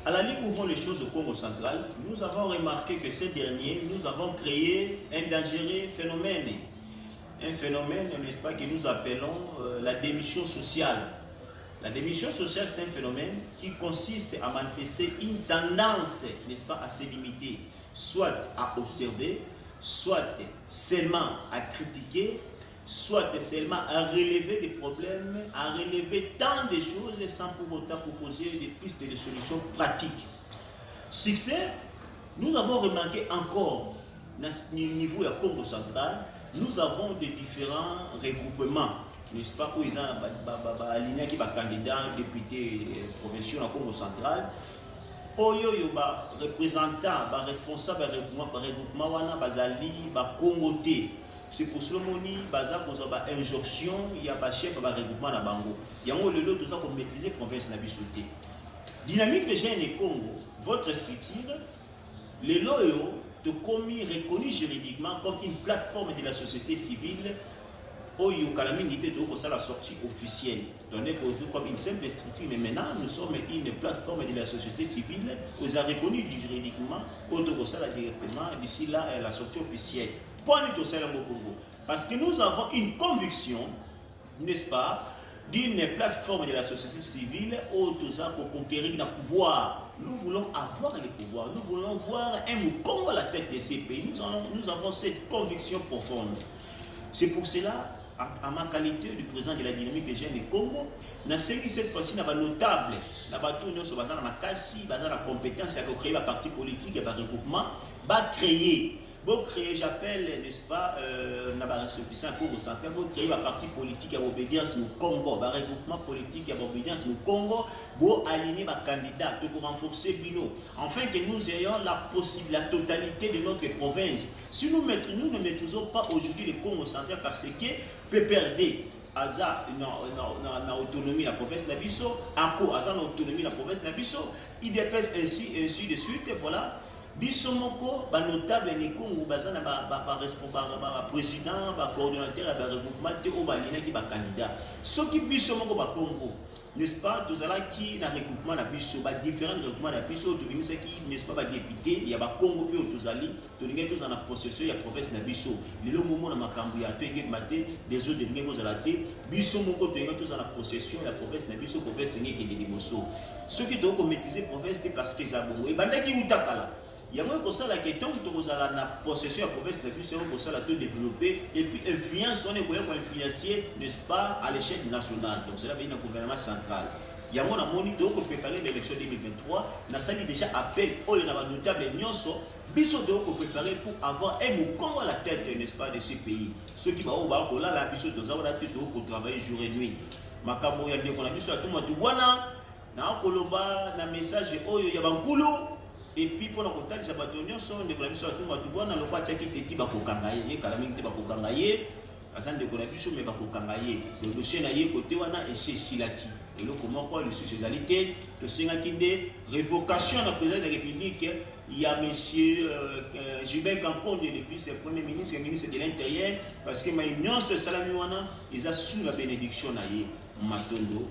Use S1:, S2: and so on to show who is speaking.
S1: À la Ligue où vont les choses au Congo central, nous avons remarqué que ces derniers, nous avons créé un dangereux phénomène. Un phénomène, n'est-ce pas, que nous appelons la démission sociale. La démission sociale, c'est un phénomène qui consiste à manifester une tendance, n'est-ce pas, à se limiter, soit à observer, soit seulement à critiquer, soit seulement à relever des problèmes, à relever tant de choses sans pour autant proposer des pistes de solutions pratiques. Succès, nous avons remarqué encore, au niveau du Congo central, nous avons des différents regroupements, n'est-ce pas, où ils ont aligné qui va candidat, député provincial au Congo central. Oyo yo ba représentant, ba responsable regroupement wana bazali ba Congo té. C'est pour cela moni baza koza ba injonction ya ba chef ba regroupement na bango. Yango lelo tout ça pour maîtriser province na biso té. Dynamique de jeunes et Congo, votre structure, les loyo de commis reconnu juridiquement comme une plateforme de la société civile. Oyo Kalamini était aussi la sortie officielle. Donc, comme une simple structure, mais maintenant nous sommes une plateforme de la société civile. Vous avez reconnu juridiquement, directement, d'ici là, la sortie officielle. Point de tout Congo. Parce que nous avons une conviction, n'est-ce pas, d'une plateforme de la société civile pour conquérir le pouvoir. Nous voulons avoir le pouvoir. Nous voulons voir un Congo à la tête de ces pays. Nous avons cette conviction profonde. C'est pour cela, à ma qualité de président de la dynamique des jeunes du Congo, cette fois-ci, nous avons notable, nous avons la compétence à créer un parti politique, un regroupement, créer, j'appelle, n'est-ce pas, nous avons ressorti un Congo central, pour créer un parti politique à obédience au Congo, un regroupement politique à obédience au Congo, pour aligner un candidat, pour renforcer Bino, afin que nous ayons la totalité de notre province. Si nous ne maîtrisons pas aujourd'hui le Congo central parce que PPRD aza na autonomie la province Nabiso, ACO aza na autonomie la province Nabiso, IDPS ainsi de suite, voilà. Biso moko ba notable ne Congo baza na ba président, ba coordonnateur ba regroupement te o ba lina ki ba candidat. Soki biso moko ba Congo, n'est-ce pas, tous ala qui na regroupement na biso ba différents regroupements na biso to bimisa ki n'est-ce pas ba député ya ba Congo pe tous ali to linga tous en possession ya province na biso. Lelo momo na makambu ya to ngé maté des autres ngé ko zala te biso moko to linga tous en possession ya province na biso province ngé ki de moso. Ceux qui doivent maîtriser province parce que ça bon et bandaki utakala. Il y a un conseil qui est la possession de la province de Bissau, pour tout développer et puis influence, on est pour influencer, n'est-ce pas, à l'échelle nationale. Donc cela veut dire un gouvernement central. Il y a un moniteur pour préparer l'élection 2023. Nous avons déjà appel au notable Nyonso. Bissau doit préparer pour avoir un Congo à la tête, n'est-ce pas, de ce pays. Ceux qui vont là, la Bissau doit avoir la tête pour travailler jour et nuit. Makambo ya ndeko na biso atuma tu wana na koloba na message oyo ya bankulu. Et puis pour la contact des abattoirs, sont des collabs sur tout le monde. Le pas tchèque était bakokangaye, calamité bakokangaye, Asan de collabs mais bakokangaye. Le dossier n'a eu côté wana et c'est Silaki. Et le comment quoi le socialité, le Singakinde, révocation de la présidence de la République. Il y a monsieur Gilbert Campon, le vice-premier ministre et ministre de l'Intérieur, parce que ma union sur Salami wana, ils ont sous la bénédiction naïe. Matondo.